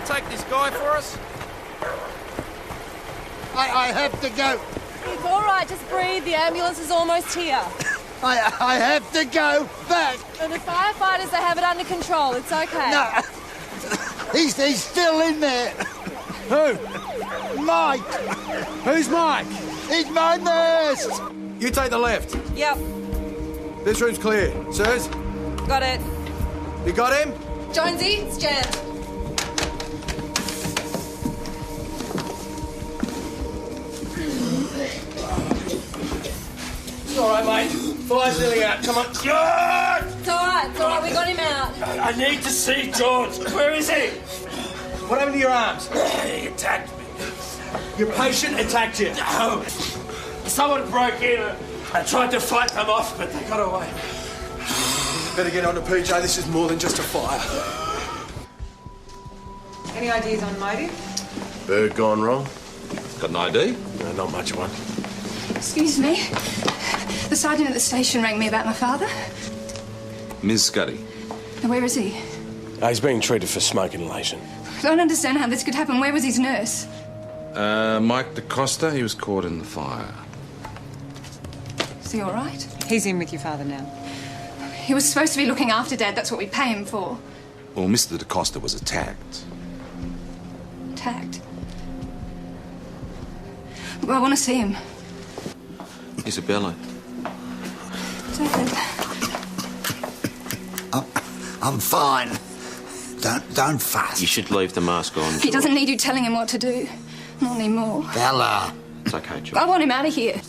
to take this guy for us? I have to go. It's all right, just breathe. The ambulance is almost here. I have to go back. And the firefighters, they have it under control. It's okay. No, he's still in there. Who? Mike. Who's Mike? He's my nurse. You take the left. Yep, This room's clear. Sirs, got it. you got him? Jonesy, it's jammed. It's all right, mate. Fire's nearly out. Come on. George! It's all right, we got him out. I need to see George. Where is he? What happened to your arms? He attacked me. Your patient attacked you. No. Someone broke in. I tried to fight them off, but they got away. Better get on to PJ. This is more than just a fire. Any ideas on motive? Bird gone wrong? Got an ID? No, not much of one. Excuse me. The sergeant at the station rang me about my father. Ms. Scuddy. Now, where is he? He's being treated for smoke inhalation. I don't understand how this could happen. Where was his nurse? Mike DaCosta, he was caught in the fire. Is he all right? He's in with your father now. He was supposed to be looking after Dad. That's what we pay him for. Well, Mr. DaCosta was attacked. Attacked. Well, I want to see him. Isabella. David. I'm fine. Don't fuss. You should leave the mask on. He doesn't need you telling him what to do. Not anymore. Bella, It's okay, George. I want him out of here.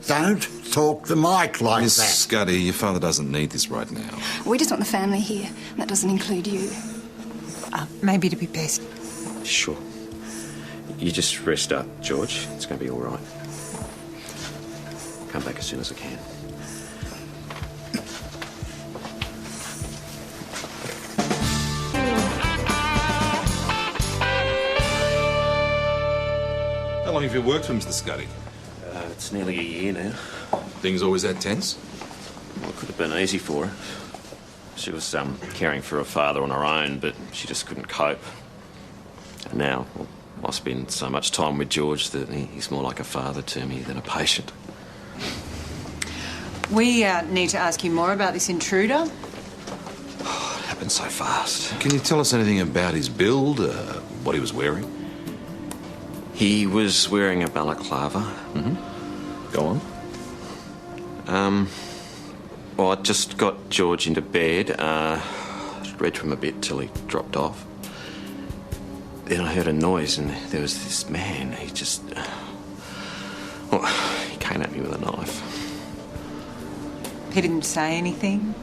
don't talk to Mike like Miss that. Scuddy, your father doesn't need this right now. We just want the family here. And that doesn't include you. Maybe to be best. Sure. You just rest up, George. It's going to be all right. Come back as soon as I can. How long have you worked for Mr. Scuddy? It's nearly a year now. Things always that tense? Well, it could have been easy for her. She was caring for her father on her own, but she just couldn't cope. And now, well, I spend so much time with George that he's more like a father to me than a patient. We need to ask you more about this intruder. Oh, it happened so fast. Can you tell us anything about his build, what he was wearing? He was wearing a balaclava. Mm-hmm. Go on. Well, I just got George into bed, read to him a bit till he dropped off. Then I heard a noise and there was this man. He just... well, he came at me with a knife. He didn't say anything?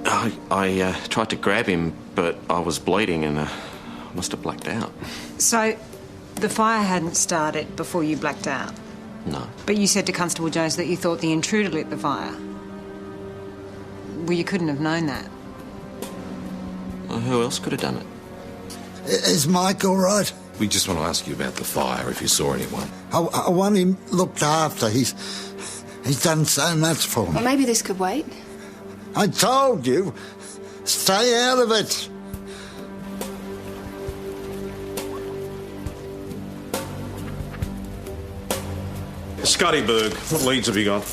I tried to grab him, but I was bleeding and I must have blacked out. So, the fire hadn't started before you blacked out? No. But you said to Constable Jones that you thought the intruder lit the fire. Well, you couldn't have known that. Well, who else could have done it? Is Mike all right? We just want to ask you about the fire, if you saw anyone. I want him looked after. He's done so much for Well, me. maybe this could wait. I told you, stay out of it. Scuddyberg, what leads have you got?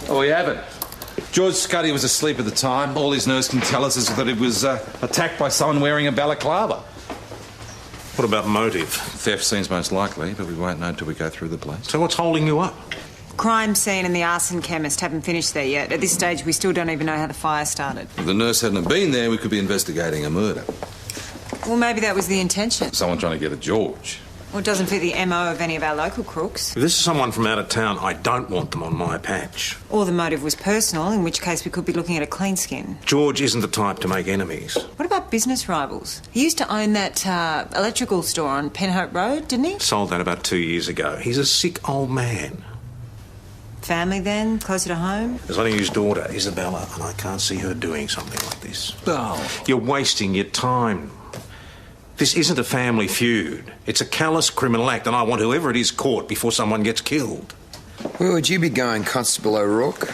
Oh, we haven't. George Scuddy was asleep at the time. All his nurse can tell us is that he was attacked by someone wearing a balaclava. What about motive? Theft seems most likely, but we won't know until we go through the place. So what's holding you up? Crime scene and the arson chemist haven't finished there yet. At this stage, we still don't even know how the fire started. If the nurse hadn't been there, we could be investigating a murder. Well, maybe that was the intention. Someone trying to get at George. Well, it doesn't fit the MO of any of our local crooks. If this is someone from out of town, I don't want them on my patch. Or the motive was personal, in which case we could be looking at a clean skin. George isn't the type to make enemies. What about business rivals? He used to own that electrical store on Penhope Road, didn't he? Sold that about 2 years ago. He's a sick old man. Family then, closer to home? There's only his daughter, Isabella, and I can't see her doing something like this. Oh. You're wasting your time. This isn't a family feud. It's a callous criminal act, and I want whoever it is caught before someone gets killed. Where would you be going, Constable O'Rourke?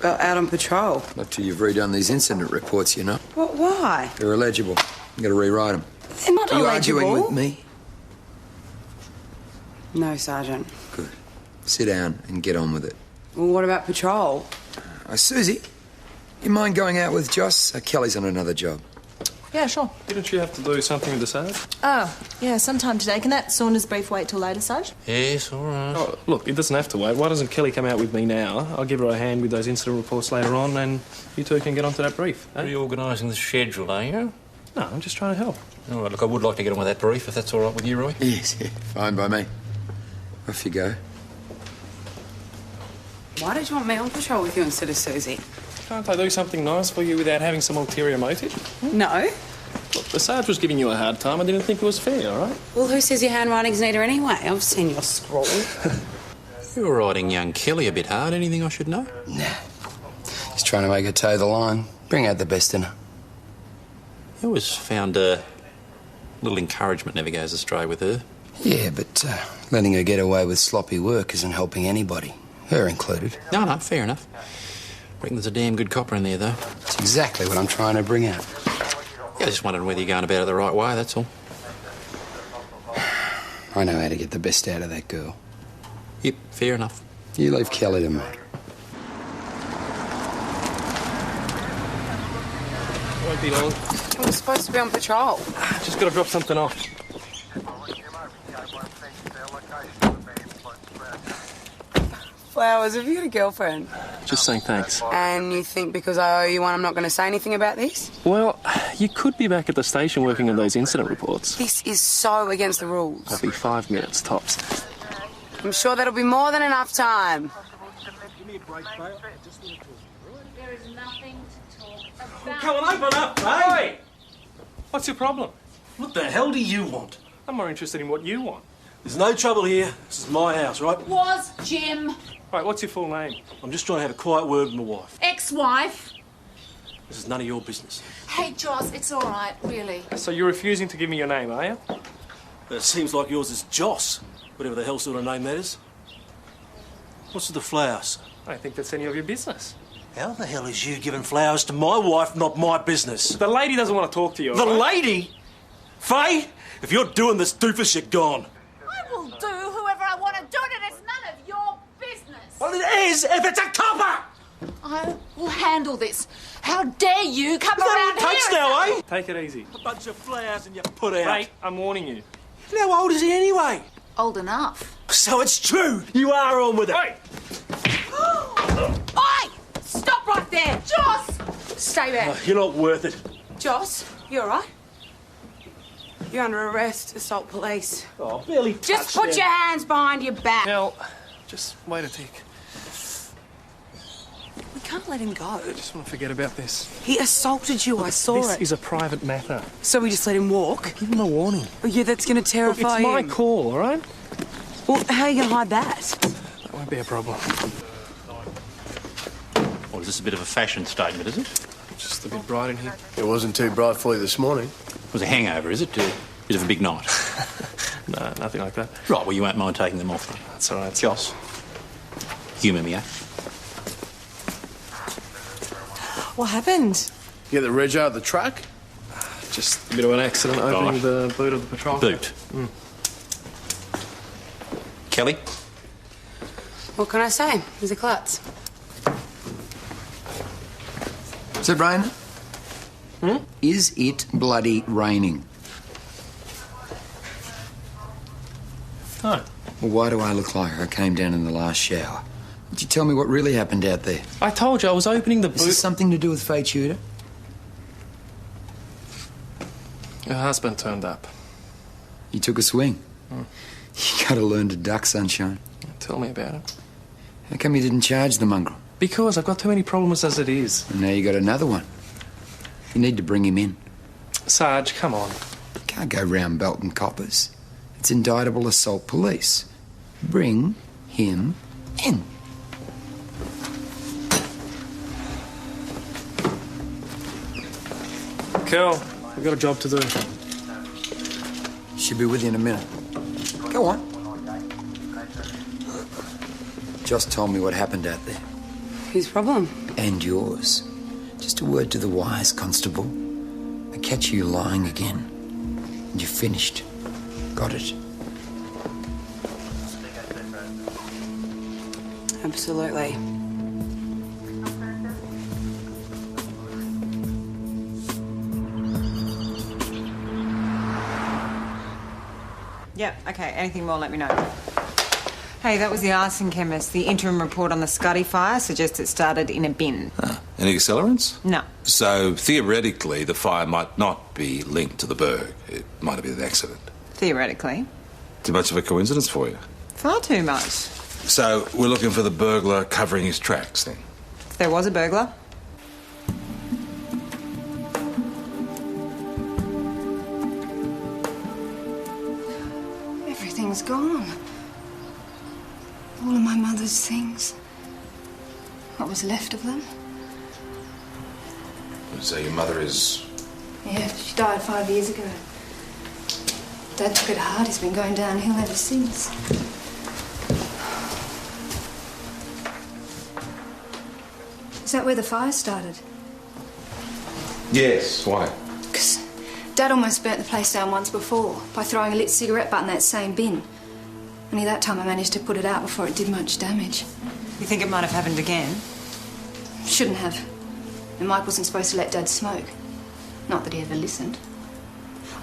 Well, out on patrol. Not till you've redone these incident reports, you know. What? Why? They're illegible. You gotta rewrite them. They're not Are you illegible. arguing with me? No, Sergeant. Good. Sit down and get on with it. Well, what about patrol? Susie, you mind going out with Joss? Kelly's on another job. Yeah, sure. Didn't you have to do something with the Sarge? Oh, yeah, sometime today. Can that Saunders brief wait till later, Sarge? Yes, all right. Oh, look, it doesn't have to wait. Why doesn't Kelly come out with me now? I'll give her a hand with those incident reports later on, and you two can get onto that brief. Eh? Reorganising the schedule, are you? No, I'm just trying to help. All right, look, I would like to get on with that brief, if that's all right with you, Roy. Yes, yeah, fine by me. Off you go. Why did you want me on patrol with you instead of Susie? Can't I do something nice for you without having some ulterior motive? No. Look, the Sarge was giving you a hard time. I didn't think it was fair, all right? Well, who says your handwriting's neater anyway? I've seen your scrawl. You were riding young Kelly a bit hard. Anything I should know? Nah. He's trying to make her toe the line. Bring out the best in her. I always found a little encouragement never goes astray with her. Yeah, but letting her get away with sloppy work isn't helping anybody. Her included. No, fair enough. Reckon there's a damn good copper in there, though. It's exactly what I'm trying to bring out. Yeah, I just wondering whether you're going about it the right way, that's all. I know how to get the best out of that girl. Yep, fair enough. You leave Kelly to me. Won't be long. We're supposed to be on patrol. Just got to drop something off. Flowers, have you got a girlfriend? Just saying thanks. And you think because I owe you one I'm not going to say anything about this? Well, you could be back at the station working on those incident reports. This is so against the rules. That'll be 5 minutes, tops. I'm sure that'll be more than enough time. There is nothing to talk about. Come on, open up, eh? Hey! What's your problem? What the hell do you want? I'm more interested in what you want. There's no trouble here. This is my house, right? Was Jim Right, what's your full name? I'm just trying to have a quiet word with my wife. ex-wife? This is none of your business. Hey, Joss, it's all right, really. So you're refusing to give me your name, are you? It seems like yours is Joss, whatever the hell sort of name that is. What's with the flowers? I don't think that's any of your business. How the hell is you giving flowers to my wife, not my business? The lady doesn't want to talk to you, The all right? lady? Faye? If you're doing this doofus, you're gone. I will do whoever I want to do it, and it's none of your business. Well, it is if it's a copper! I will handle this. How dare you come Is that around all it takes here and now, say- eh? Take it easy. A bunch of flowers and you put out. Mate, I'm warning you. How old is he anyway? Old enough. So it's true. You are on with it. Hey! Oi! Stop right there! Joss! Stay back. You're not worth it. Joss, you all right? You're under arrest, assault police. Oh, barely Just touched put them. your hands behind your back. Now, just wait a tick. We can't let him go. I just want to forget about this. He assaulted you, I saw This it. is a private matter. So we just let him walk? Give him a warning. Oh, yeah, that's going to Look, terrify it's my him. call, all right? Well, how are you going to hide that? That won't be a problem. Well, is this a bit of a fashion statement, is it? Just a bit bright in here. It wasn't too bright for you this morning. It was a hangover, is it? A bit of a big night. No, nothing like that. Right, well, you won't mind taking them off then. That's all right. Joss, humour me, eh? What happened? You get the reg out of the truck? Just a bit of an accident opening Right. the boot of the patrol car. Boot. Kelly? What can I say? He's a klutz. Is it raining? Is it bloody raining? No. Well, why do I look like I came down in the last shower? Would you tell me what really happened out there? I told you I was opening the Is boot. this something to do with Faye Tudor? Your husband turned up. You took a swing. You gotta learn to duck, sunshine. Tell me about it. How come you didn't charge the mongrel? Because I've got too many problems as it is. And now you got another one. You need to bring him in. Sarge, come on. Can't go round belting coppers. It's indictable assault police. Bring him in. Kel, we've got a job to do. She'll be with you in a minute. Go on. Just told me what happened out there. Whose problem? And yours. Just a word to the wise, Constable. I catch you lying again. And you're finished. Got it? Absolutely. Yep, okay, anything more, let me know. Hey, that was the arson chemist. The interim report on the Scuddy fire suggests it started in a bin. Any accelerants? No. So, theoretically, the fire might not be linked to the Berg. It might have been an accident. Theoretically. Too much of a coincidence for you? Far too much. So, we're looking for the burglar covering his tracks, then? If there was a burglar. Everything's gone. All of my mother's things. What was left of them? So your mother is... Yeah, she died 5 years ago. Dad took it hard. He's been going downhill ever since. Is that where the fire started? Yes, why? Because Dad almost burnt the place down once before by throwing a lit cigarette butt in that same bin. Only that time I managed to put it out before it did much damage. You think it might have happened again? Shouldn't have. And Mike wasn't supposed to let Dad smoke. Not that he ever listened.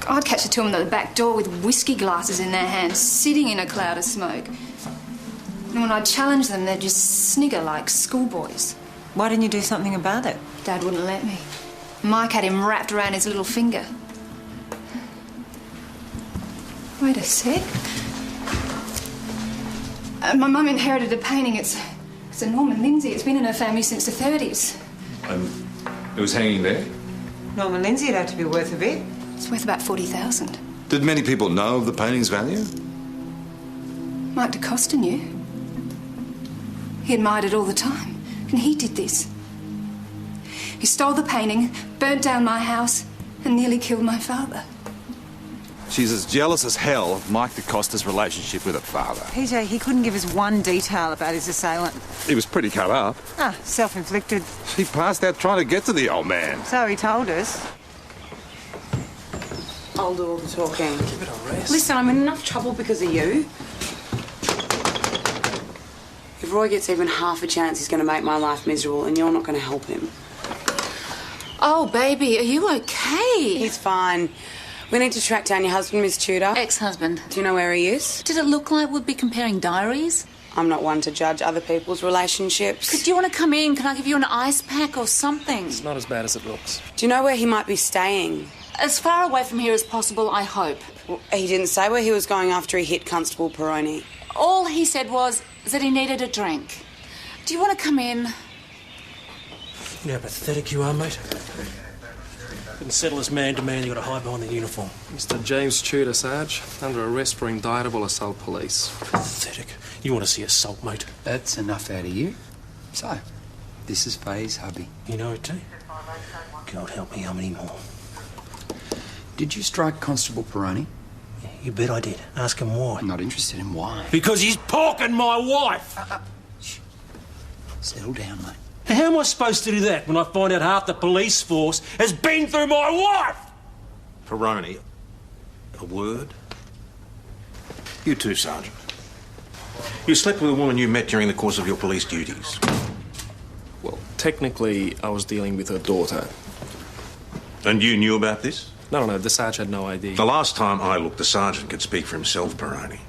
I'd catch the two of them at the back door with whiskey glasses in their hands, sitting in a cloud of smoke. And when I'd challenge them, they'd just snigger like schoolboys. Why didn't you do something about it? Dad wouldn't let me. Mike had him wrapped around his little finger. Wait a sec. My mum inherited a painting. It's a Norman Lindsay. It's been in her family since the 30s. It was hanging there? Norman Lindsay'd have to be worth a bit. It's worth about 40,000. Did many people know of the painting's value? Mike DeCosta knew. He admired it all the time. And he did this. He stole the painting, burnt down my house, and nearly killed my father. She's as jealous as hell of Mike DeCosta's relationship with her father. PJ, he couldn't give us one detail about his assailant. He was pretty cut up. Ah, self-inflicted. He passed out trying to get to the old man. So he told us. I'll do all the talking. Give it a rest. Listen, I'm in enough trouble because of you. If Roy gets even half a chance, he's going to make my life miserable, and you're not going to help him. Oh, baby, are you okay? He's fine. We need to track down your husband, Miss Tudor. Ex-husband. Do you know where he is? Did it look like we'd be comparing diaries? I'm not one to judge other people's relationships. Do you want to come in? Can I give you an ice pack or something? It's not as bad as it looks. Do you know where he might be staying? As far away from here as possible, I hope. Well, he didn't say where he was going after he hit Constable Peroni. All he said was that he needed a drink. Do you want to come in? You know how pathetic you are, mate. Couldn't settle this man to man, you got to hide behind the uniform. Mr. James Tudor, Sarge, under arrest for indictable assault police. Pathetic. You want to see assault, mate? That's enough out of you. So, this is Faye's hubby. You know it too. God help me, how many more? Did you strike Constable Peroni? Yeah, you bet I did. Ask him why. I'm not interested in why. Because he's porking my wife! Shh. Settle down, mate. How am I supposed to do that when I find out half the police force has been through my wife? Peroni, a word? You too, Sergeant. You slept with a woman you met during the course of your police duties. Well, technically, I was dealing with her daughter. And you knew about this? No, the Sarge had no idea. The last time I looked, the Sergeant could speak for himself, Peroni.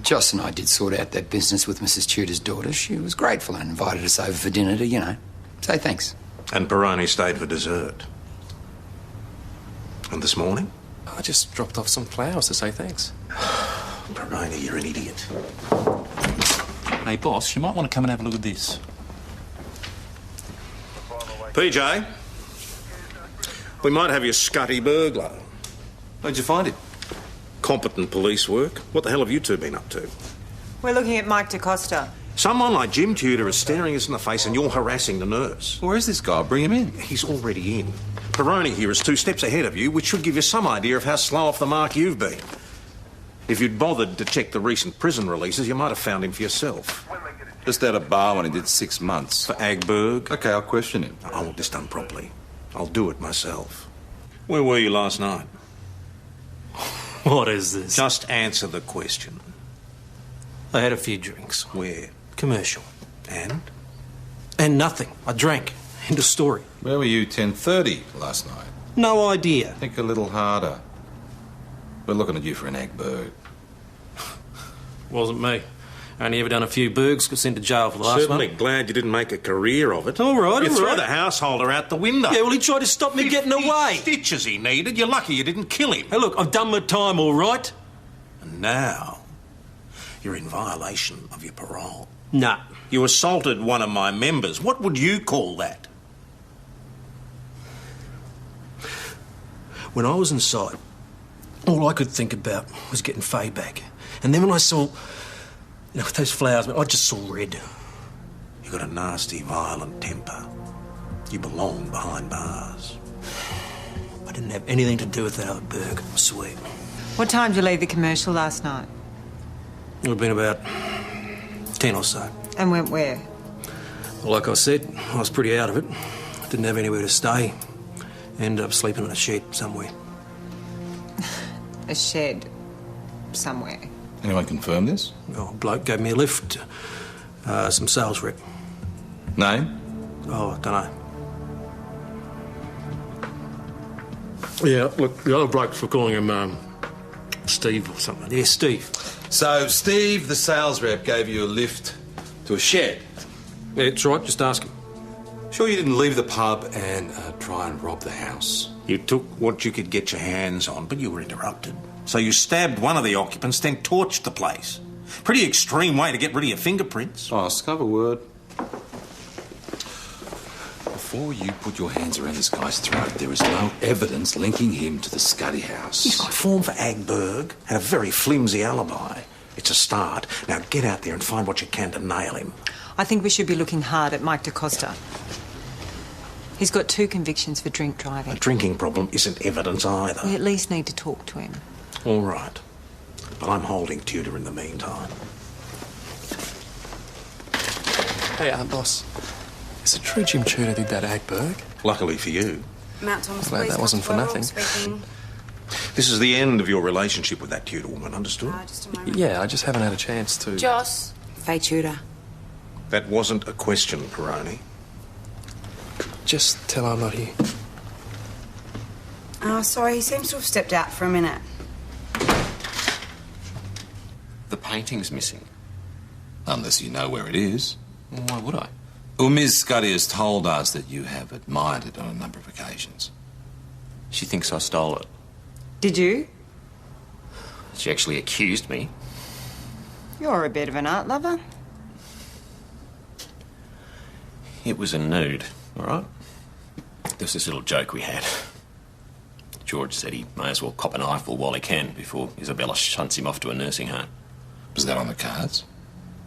Joss and I did sort out that business with Mrs. Tudor's daughter. She was grateful and invited us over for dinner to, say thanks. And Peroni stayed for dessert. And this morning? I just dropped off some flowers to say thanks. Peroni, you're an idiot. Hey, boss, you might want to come and have a look at this. PJ, we might have your scutty burglar. How'd you find it? Competent police work. What the hell have you two been up to? We're looking at Mike DeCosta. Someone like Jim Tudor is staring us in the face and you're harassing the nurse. Where is this guy? Bring him in. He's already in. Peroni here is 2 steps ahead of you, which should give you some idea of how slow off the mark you've been. If you'd bothered to check the recent prison releases, you might have found him for yourself. Just out of bar when he did 6 months. For Agberg? Okay, I'll question him. I want this done properly. I'll do it myself. Where were you last night? What is this? Just answer the question. I had a few drinks. Where? Commercial. And? And nothing. I drank. End of story. Where were you 10:30 last night? No idea. Think a little harder. We're looking at you for an Agberg. Wasn't me. Only ever done a few burgs, got sent to jail for the last Certainly one. glad you didn't make a career of it. All right, You all threw right. the householder out the window. Yeah, well, he tried to stop me getting away. Stitches he needed. You're lucky you didn't kill him. Hey, look, I've done my time, all right? And now, you're in violation of your parole. Nah. You assaulted one of my members. What would you call that? When I was inside, all I could think about was getting Faye back. And then when I saw, with those flowers, I just saw red. You got a nasty, violent temper. You belong behind bars. I didn't have anything to do with that other burg, I swear. What time did you leave the commercial last night? It would have been about 10 or so. And went where? Well, like I said, I was pretty out of it. Didn't have anywhere to stay. Ended up sleeping in a shed somewhere. A shed somewhere. Anyone confirm this? Oh, a bloke gave me a lift. Some sales rep. Name? Oh, I don't know. Yeah, look, the other blokes were calling him, Steve or something. Yeah, Steve. So, Steve, the sales rep, gave you a lift to a shed? Yeah, that's right, just ask him. Sure you didn't leave the pub and try and rob the house? You took what you could get your hands on, but you were interrupted. So you stabbed one of the occupants, then torched the place. Pretty extreme way to get rid of your fingerprints. Oh, have a word. Before you put your hands around this guy's throat, there is no evidence linking him to the Scuddy house. He's got form for Agberg and a very flimsy alibi. It's a start. Now get out there and find what you can to nail him. I think we should be looking hard at Mike DaCosta. He's got 2 convictions for drink driving. A drinking problem isn't evidence either. We at least need to talk to him. All right. But I'm holding Tudor in the meantime. Hey, boss. Is it true Jim Tudor did that Agberg? Luckily for you. Mount Thomas Glad Police that wasn't for Constable nothing. speaking. This is the end of your relationship with that Tudor woman, understood? Just a moment. Yeah, I just haven't had a chance to... Joss. Faye Tudor. That wasn't a question, Peroni. Just tell her I'm not here. Oh, sorry, he seems to have stepped out for a minute. The painting's missing. Unless you know where it is. Well, why would I? Well, Ms. Scuddy has told us that you have admired it on a number of occasions. She thinks I stole it. Did you? She actually accused me. You're a bit of an art lover. It was a nude, all right? There was this little joke we had. George said he may as well cop an eyeful while he can before Isabella shunts him off to a nursing home. Was that on the cards?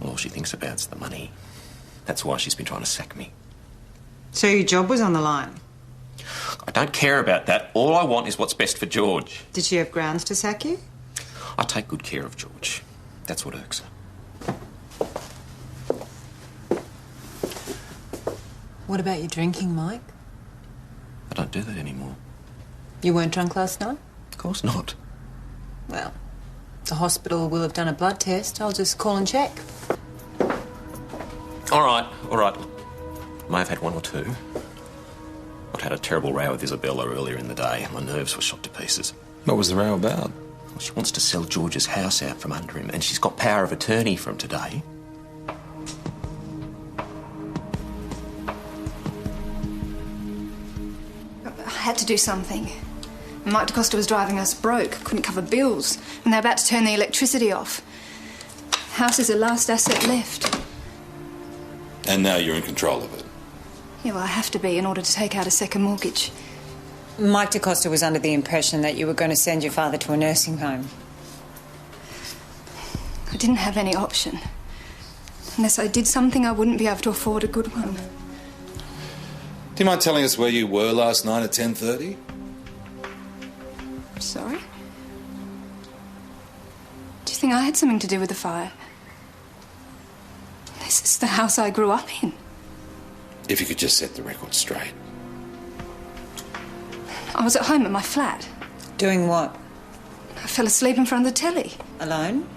All she thinks about's the money. That's why she's been trying to sack me. So your job was on the line? I don't care about that. All I want is what's best for George. Did she have grounds to sack you? I take good care of George. That's what irks her. What about your drinking, Mike? I don't do that anymore. You weren't drunk last night? Of course not. Well, the hospital will have done a blood test. I'll just call and check. All right. May have had one or two. I'd had a terrible row with Isabella earlier in the day. My nerves were shot to pieces. What was the row about? Well, she wants to sell George's house out from under him, and she's got power of attorney from today. I had to do something. Mike DaCosta was driving us broke, couldn't cover bills, and they're about to turn the electricity off. House is the last asset left. And now you're in control of it. Yeah, well, I have to be in order to take out a second mortgage. Mike DaCosta was under the impression that you were going to send your father to a nursing home. I didn't have any option. Unless I did something, I wouldn't be able to afford a good one. Do you mind telling us where you were last night at 10:30? Sorry? Do you think I had something to do with the fire? There's This is the house I grew up in. If you could just set the record straight. I was at home at my flat. Doing what? I fell asleep in front of the telly. Alone?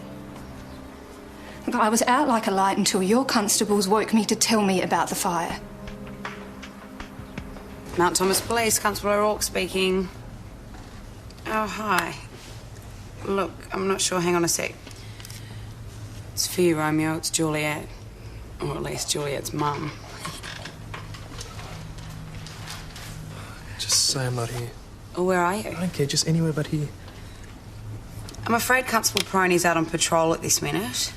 Look, I was out like a light until your constables woke me to tell me about the fire. Mount Thomas Police, Constable O'Rourke speaking. Oh, hi. Look, I'm not sure. Hang on a sec. It's for you, Romeo. It's Juliet. Or at least Juliet's mum. Just say I'm not here. Oh, where are you? I don't care, just anywhere but here. I'm afraid Constable Proney's out on patrol at this minute.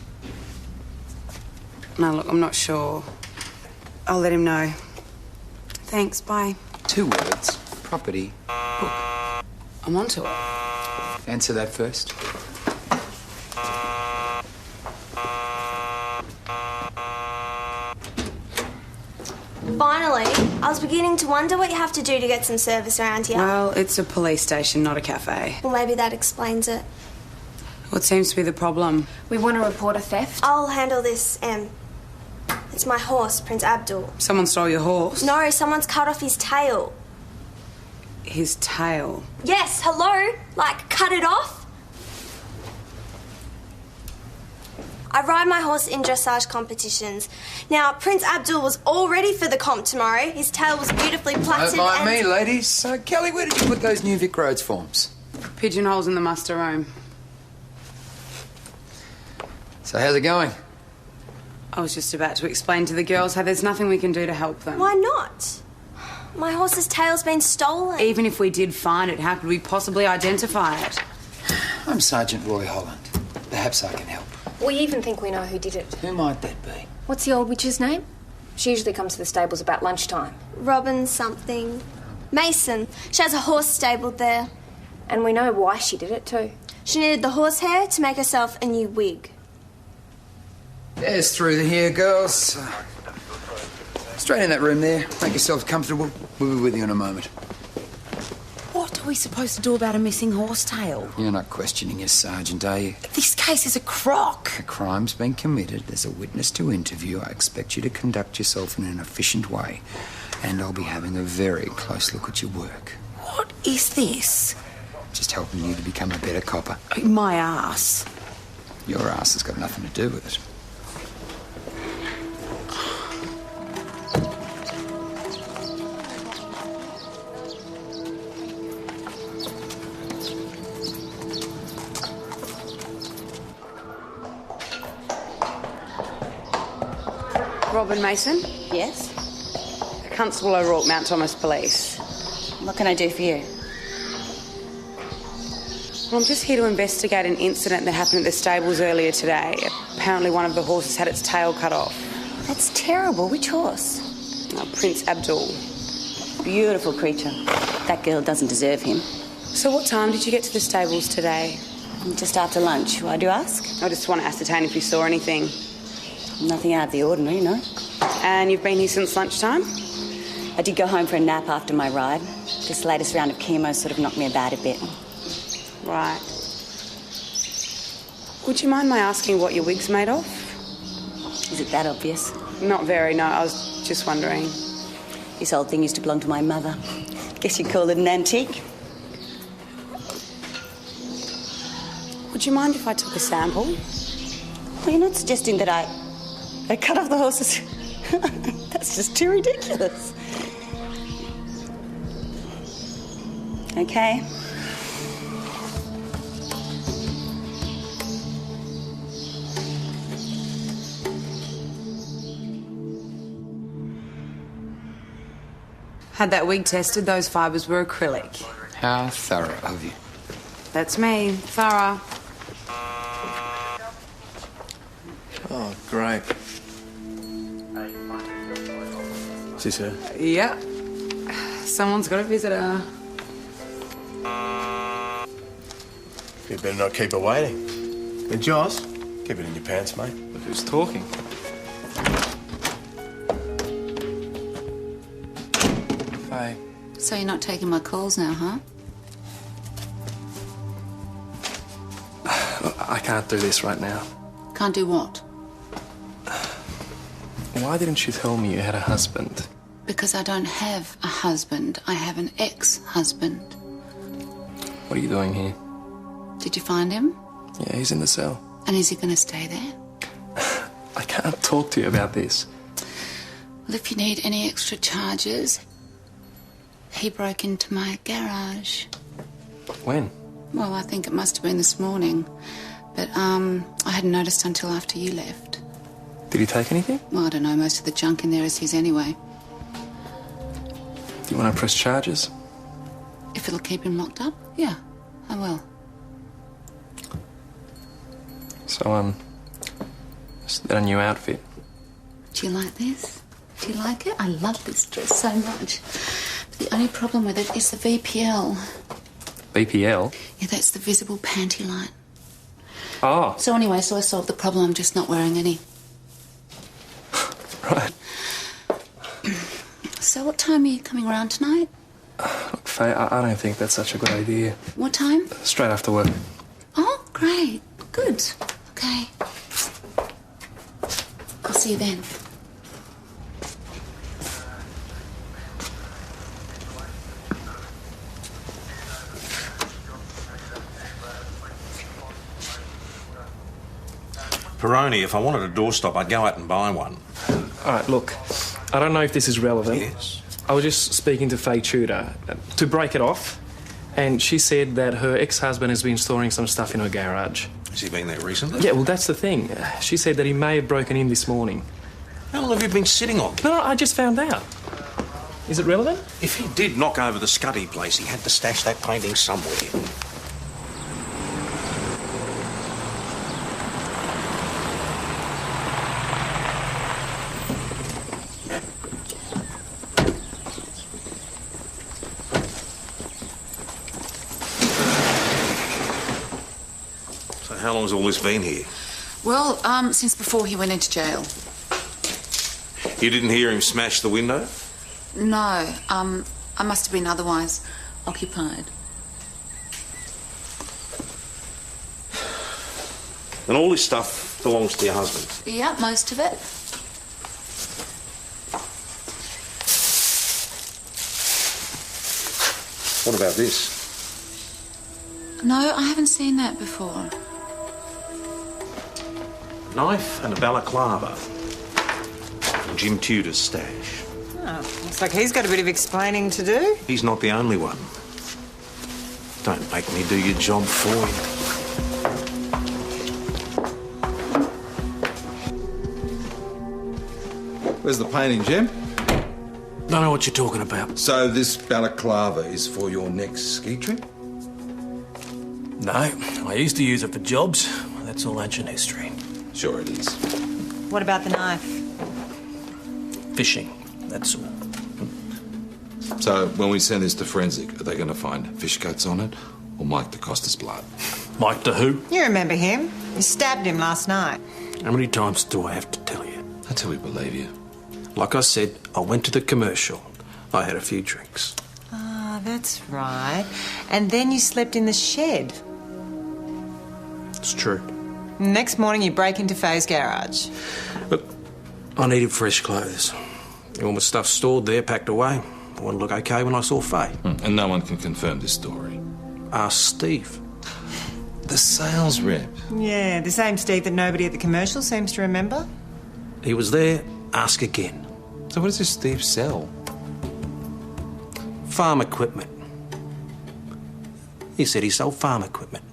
No, look, I'm not sure. I'll let him know. Thanks, bye. 2 words. Property. Book. I'm onto it. Answer that first. Finally, I was beginning to wonder what you have to do to get some service around here. Well, it's a police station, not a cafe. Well, maybe that explains it. What seems to be the problem? We want to report a theft. I'll handle this, Em. It's my horse, Prince Abdul. Someone stole your horse? No, someone's cut off his tail. His tail? Yes, hello? Like, cut it off? I ride my horse in dressage competitions. Now, Prince Abdul was all ready for the comp tomorrow. His tail was beautifully plaited Don't mind and... me, ladies. Kelly, where did you put those new Vic Roads forms? Pigeonholes in the muster room. So how's it going? I was just about to explain to the girls how there's nothing we can do to help them. Why not? My horse's tail's been stolen. Even if we did find it, how could we possibly identify it? I'm Sergeant Roy Holland. Perhaps I can help. We even think we know who did it. Who might that be? What's the old witch's name? She usually comes to the stables about lunchtime. Robin something. Mason. She has a horse stabled there. And we know why she did it too. She needed the horsehair to make herself a new wig. There's through here, girls. Straight in that room there. Make yourselves comfortable. We'll be with you in a moment. What are we supposed to do about a missing horse tail? You're not questioning your sergeant, are you? This case is a crock. A crime's been committed. There's a witness to interview. I expect you to conduct yourself in an efficient way. And I'll be having a very close look at your work. What is this? Just helping you to become a better copper. My ass. Your ass has got nothing to do with it. Robin Mason? Yes? Constable O'Rourke, Mount Thomas Police. What can I do for you? Well, I'm just here to investigate an incident that happened at the stables earlier today. Apparently one of the horses had its tail cut off. That's terrible. Which horse? Oh, Prince Abdul. Beautiful creature. That girl doesn't deserve him. So what time did you get to the stables today? Just after lunch. Why do you ask? I just want to ascertain if you saw anything. Nothing out of the ordinary, no. And you've been here since lunchtime? I did go home for a nap after my ride. This latest round of chemo sort of knocked me about a bit. Right. Would you mind my asking what your wig's made of? Is it that obvious? Not very, no. I was just wondering. This old thing used to belong to my mother. Guess you'd call it an antique. Would you mind if I took a sample? Well, you're not suggesting that I cut off the horses. That's just too ridiculous. Okay. Had that wig tested, those fibres were acrylic. How thorough of you. That's me, thorough. Oh, great. Is this her? Yeah. Someone's got a visitor. You better not keep her waiting. And Joss, keep it in your pants, mate. Look who's talking. Hey. So you're not taking my calls now, huh? I can't do this right now. Can't do what? Why didn't you tell me you had a husband? Because I don't have a husband. I have an ex-husband. What are you doing here? Did you find him? Yeah, he's in the cell. And is he going to stay there? I can't talk to you about this. Well, if you need any extra charges, he broke into my garage. When? Well, I think it must have been this morning. But, I hadn't noticed until after you left. Did he take anything? Well, I don't know. Most of the junk in there is his anyway. Do you want to press charges? If it'll keep him locked up, yeah, I will. So, is that a new outfit? Do you like this? Do you like it? I love this dress so much. But the only problem with it is the VPL. BPL? Yeah, that's the visible panty line. Oh. So anyway, so I solved the problem. I'm just not wearing any. Right. So what time are you coming round tonight? Look, Faye, I don't think that's such a good idea. What time? Straight after work. Oh, great. Good. Okay. I'll see you then. Peroni, if I wanted a doorstop, I'd go out and buy one. All right, look, I don't know if this is relevant. Yes. I was just speaking to Faye Tudor to break it off, and she said that her ex-husband has been storing some stuff in her garage. Has he been there recently? Yeah, well, that's the thing. She said that he may have broken in this morning. How long have you been sitting on? No, I just found out. Is it relevant? If he did knock over the Scuddy place, he had to stash that painting somewhere. So how long's all this been here? Well, since before he went into jail. You didn't hear him smash the window? No, I must have been otherwise occupied. And all this stuff belongs to your husband? Yeah, most of it. What about this? No, I haven't seen that before. Knife and a balaclava from Jim Tudor's stash. Oh, looks like he's got a bit of explaining to do. He's not the only one. Don't make me do your job for you. Where's the painting, Jim? Don't know what you're talking about. So this balaclava is for your next ski trip? No, I used to use it for jobs. That's all ancient history. Sure it is. What about the knife? Fishing, that's all. So when we send this to forensic, are they going to find fish guts on it or Mike DaCosta's blood? Mike to who? You remember him. You stabbed him last night. How many times do I have to tell you? Until we believe you. Like I said, I went to the commercial. I had a few drinks. Ah, that's right. And then you slept in the shed. It's true. Next morning you break into Faye's garage. Look, I needed fresh clothes. All my stuff stored there, packed away. I wanted to look okay when I saw Faye. And no one can confirm this story. Ask Steve. The sales rep. Yeah, the same Steve that nobody at the commercial seems to remember. He was there. Ask again. So what does this Steve sell? Farm equipment. He said he sold farm equipment.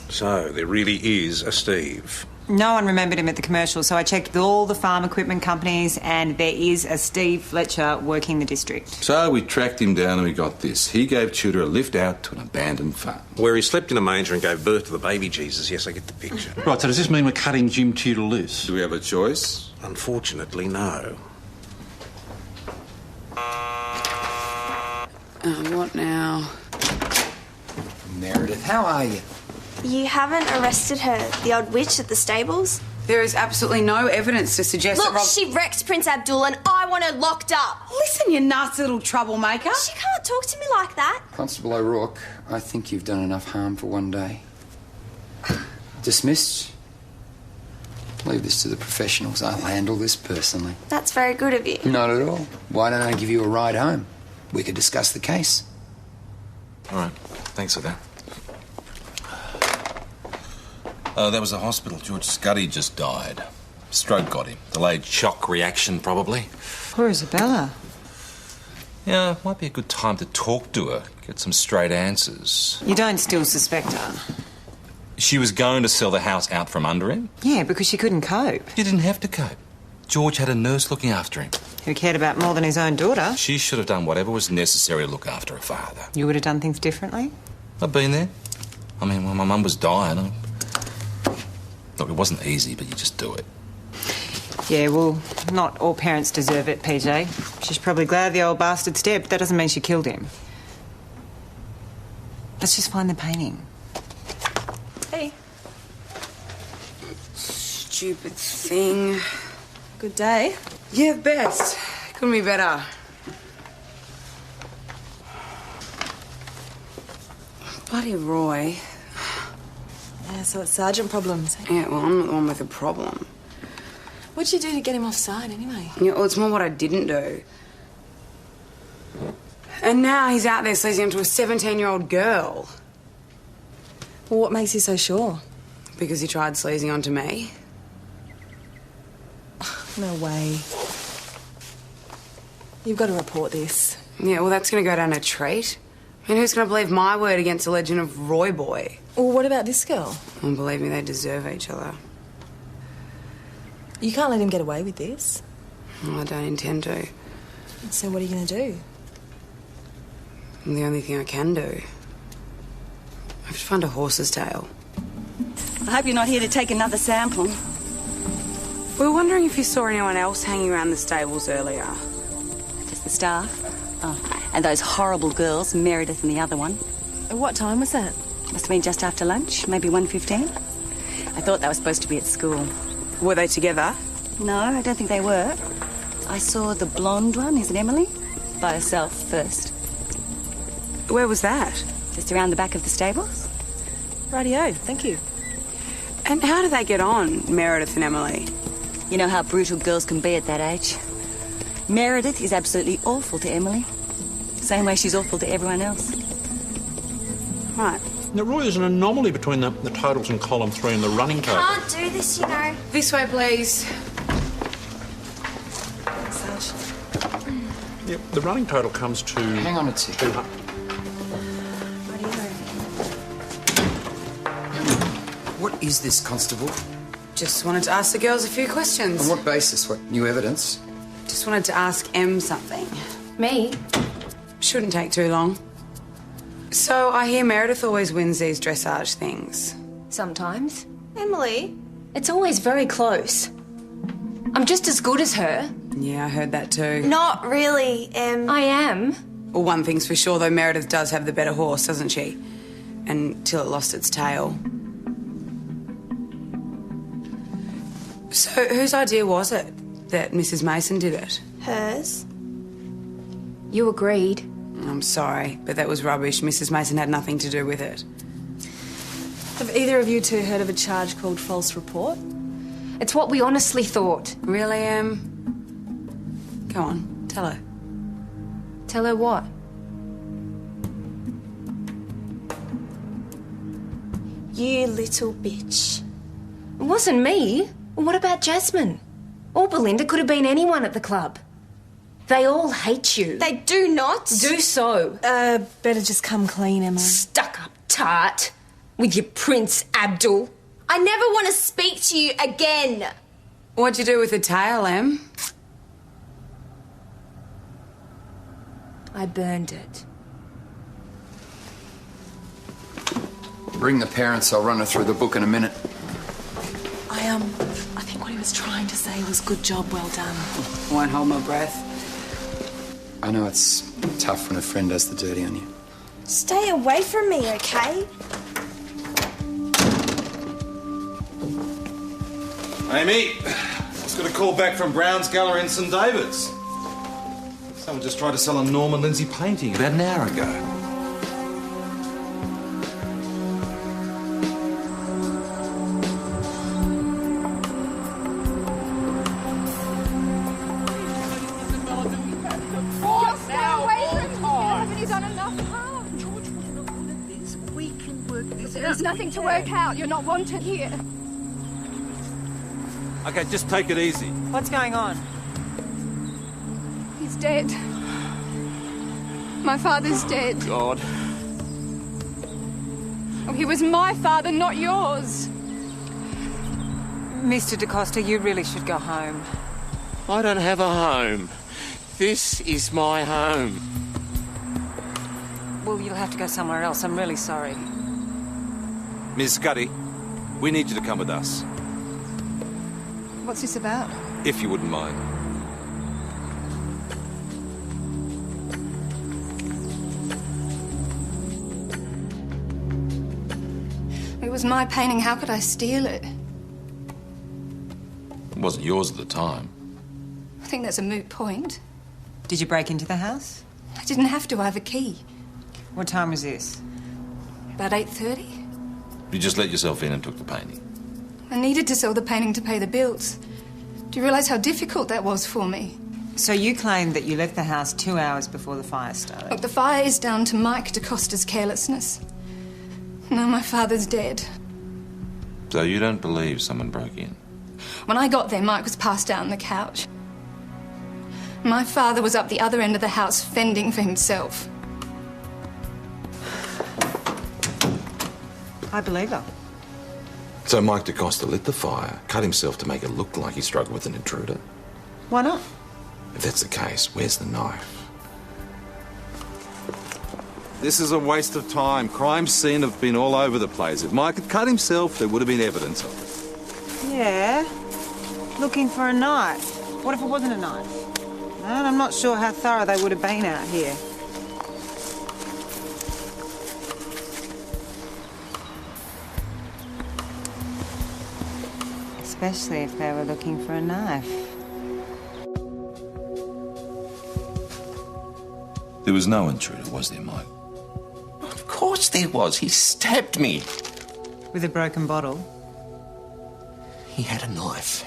So there really is a Steve. No one remembered him at the commercial, so I checked with all the farm equipment companies, and there is a Steve Fletcher working the district. So we tracked him down and we got this. He gave Tudor a lift out to an abandoned farm. Where he slept in a manger and gave birth to the baby Jesus. Yes, I get the picture. Right, so does this mean we're cutting Jim Tudor loose? Do we have a choice? Unfortunately, no. What now? Meredith, how are you? You haven't arrested her, the old witch at the stables? There is absolutely no evidence to suggest Look, that Rob... she wrecked Prince Abdul and I want her locked up. Listen, you nasty little troublemaker. She can't talk to me like that. Constable O'Rourke, I think you've done enough harm for one day. Dismissed. Leave this to the professionals. I'll handle this personally. That's very good of you. Not at all. Why don't I give you a ride home? We could discuss the case. All right. Thanks for that. That was the hospital. George Scuddy just died. Stroke got him. Delayed shock reaction, probably. Poor Isabella. Yeah, it might be a good time to talk to her, get some straight answers. You don't still suspect her? She was going to sell the house out from under him? Yeah, because she couldn't cope. She didn't have to cope. George had a nurse looking after him. Who cared about more than his own daughter? She should have done whatever was necessary to look after her father. You would have done things differently? I've been there. I mean, when my mum was dying, look, it wasn't easy, but you just do it. Yeah, well, not all parents deserve it, PJ. She's probably glad the old bastard's dead, but that doesn't mean she killed him. Let's just find the painting. Hey. Stupid thing. Good day. Yeah, best. Couldn't be better. Bloody Roy. Yeah, so it's sergeant problems. Yeah, well, I'm not the one with the problem. What'd you do to get him offside, anyway? Yeah, well, it's more what I didn't do. And now he's out there sleazing onto a 17-year-old girl. Well, what makes you so sure? Because he tried sleazing onto me. No way. You've got to report this. Yeah, well, that's going to go down a treat. I mean, who's going to believe my word against the legend of Roy Boy? Well, what about this girl? Well, believe me, they deserve each other. You can't let him get away with this. Well, I don't intend to. So what are you going to do? And the only thing I can do... I have to find a horse's tail. I hope you're not here to take another sample. We were wondering if you saw anyone else hanging around the stables earlier. Just the staff. Oh, and those horrible girls, Meredith and the other one. What time was that? Must have been just after lunch, maybe 1:15. I thought they were supposed to be at school. Were they together? No, I don't think they were. I saw the blonde one, is it Emily? By herself first. Where was that? Just around the back of the stables. Rightio, thank you. And how do they get on, Meredith and Emily? You know how brutal girls can be at that age. Meredith is absolutely awful to Emily. Same way she's awful to everyone else. Right. Now, Roy, there's an anomaly between the totals in column 3 and the running total. Can't do this, you know. This way, please. Yep, the running total comes to... Hang on a tick. What is this, Constable? Just wanted to ask the girls a few questions. On what basis? What, new evidence? Just wanted to ask Em something. Me? Shouldn't take too long. So, I hear Meredith always wins these dressage things. Sometimes. Emily? It's always very close. I'm just as good as her. Yeah, I heard that too. Not really, Em. I am. Well, one thing's for sure, though, Meredith does have the better horse, doesn't she? Until it lost its tail. So, whose idea was it that Mrs. Mason did it? Hers. You agreed. I'm sorry, but that was rubbish. Mrs. Mason had nothing to do with it. Have either of you two heard of a charge called false report? It's what we honestly thought. Really, Em? Go on, tell her. Tell her what? You little bitch. It wasn't me. What about Jasmine? Or Belinda, could have been anyone at the club. They all hate you. They do not. Do so. Better just come clean, Emily. Stuck-up tart. With your Prince Abdul. I never want to speak to you again. What'd you do with the tail, Em? I burned it. Bring the parents. I'll run her through the book in a minute. I think what he was trying to say was good job, well done. Won't hold my breath. I know it's tough when a friend does the dirty on you. Stay away from me, okay? Amy, just got a call back from Brown's Gallery in St David's. Someone just tried to sell a Norman Lindsay painting about an hour ago. There's nothing to work out. You're not wanted here. Okay, just take it easy. What's going on? He's dead. My father's dead. God. Oh, he was my father, not yours. Mr. DaCosta, you really should go home. I don't have a home. This is my home. Well, you'll have to go somewhere else. I'm really sorry. Miss Scuddy, we need you to come with us, What's this about? if you wouldn't mind. It was my painting. How could I steal it? It wasn't yours at the time. I think that's a moot point. Did you break into the house? I didn't have to. I have a key. What time was this? About 8:30. You just let yourself in and took the painting. I needed to sell the painting to pay the bills. Do you realise how difficult that was for me? So you claim that you left the house 2 hours before the fire started? Look, the fire is down to Mike DaCosta's carelessness. Now my father's dead. So you don't believe someone broke in? When I got there, Mike was passed out on the couch. My father was up the other end of the house fending for himself. I believe her. So Mike DaCosta lit the fire, cut himself to make it look like he struggled with an intruder? Why not? If that's the case, where's the knife? This is a waste of time. Crime scene have been all over the place. If Mike had cut himself, there would have been evidence of it. Yeah. Looking for a knife. What if it wasn't a knife? And I'm not sure how thorough they would have been out here. Especially if they were looking for a knife. There was no intruder, was there, Mike? Of course there was. He stabbed me. With a broken bottle? He had a knife.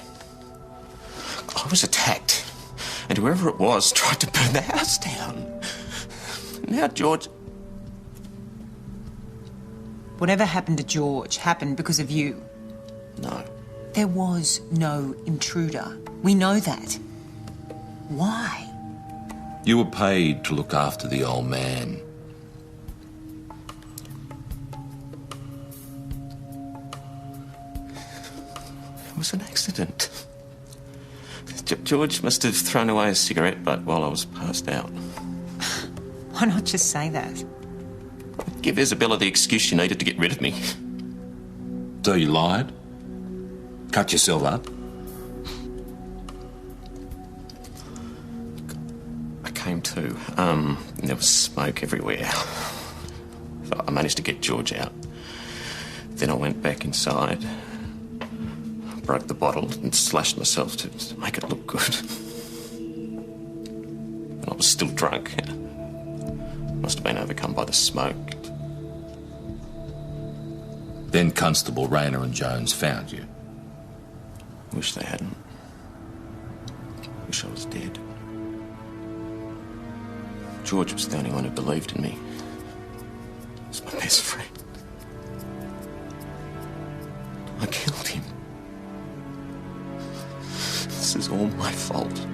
I was attacked, and whoever it was tried to burn the house down. Now George... Whatever happened to George happened because of you. No. There was no intruder. We know that. Why? You were paid to look after the old man. It was an accident. George must have thrown away a cigarette butt while I was passed out. Why not just say that? Give Isabella the excuse she needed to get rid of me. So you lied? Cut yourself up? I came to. And there was smoke everywhere. So I managed to get George out. Then I went back inside, broke the bottle and slashed myself to make it look good. And I was still drunk. Must have been overcome by the smoke. Then Constable Rayner and Jones found you. Wish they hadn't. Wish I was dead. George was the only one who believed in me. He was my best friend. I killed him. This is all my fault.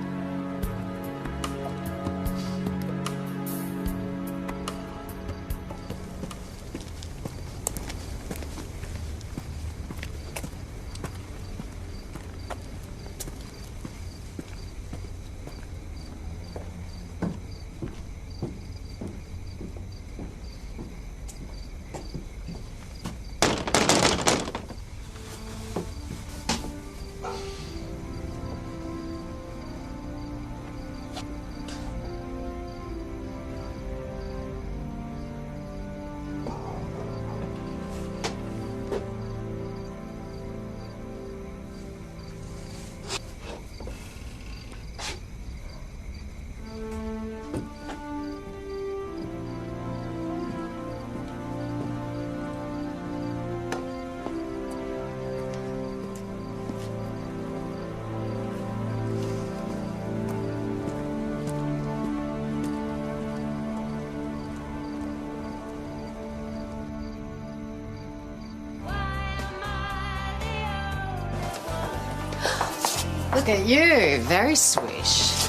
Look at you, very swish.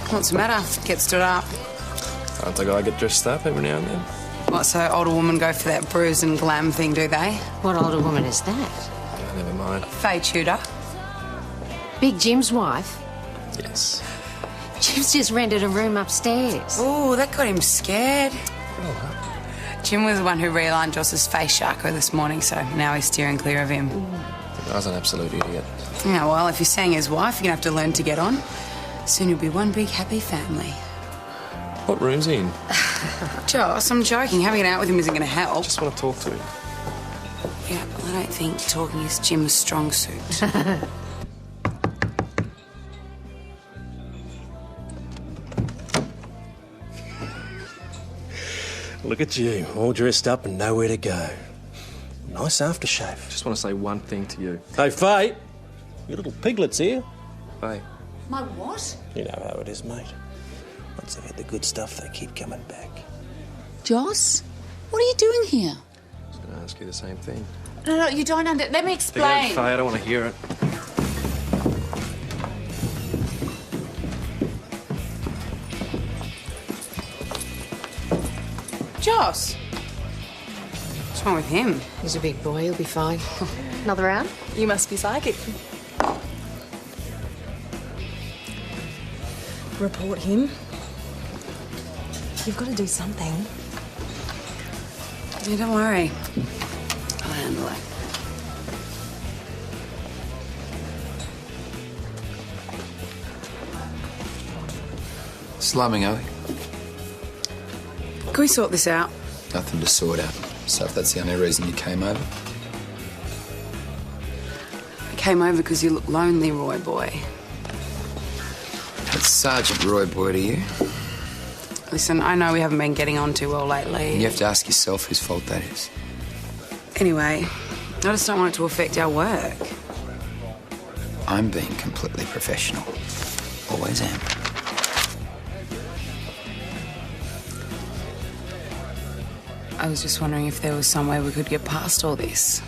What's the matter? Get stood up. Aren't I gotta get dressed up every now and then? What, so older women go for that bruise and glam thing, do they? What older woman is that? Yeah, never mind. Faye Tudor. Big Jim's wife? Yes. Jim's just rented a room upstairs. Oh, that got him scared. Jim was the one who realigned Joss's face sharko this morning, so now he's steering clear of him. I was an absolute idiot. Yeah, well, if you're seeing his wife, you're going to have to learn to get on. Soon you'll be one big happy family. What room's he in? Joss, I'm joking. Having it out with him isn't going to help. Just want to talk to him. Yeah, well, I don't think talking is Jim's strong suit. Look at you, all dressed up and nowhere to go. Nice aftershave. Just want to say one thing to you. Hey, Faye, your little piglet's here. Faye. My what? You know how it is, mate. Once they've had the good stuff, they keep coming back. Joss, what are you doing here? I was going to ask you the same thing. No, you don't let me explain. Faye, I don't want to hear it. Joss! What's wrong with him? He's a big boy, he'll be fine. Another round? You must be psychic. Report him. You've got to do something. Yeah, don't worry. I'll handle it. Slumming, are we? Can we sort this out? Nothing to sort out. So if that's the only reason you came over. I came over because you look lonely, Roy boy. That's Sergeant Roy Boy to you. Listen, I know we haven't been getting on too well lately. And you have to ask yourself whose fault that is. Anyway, I just don't want it to affect our work. I'm being completely professional. Always am. I was just wondering if there was some way we could get past all this.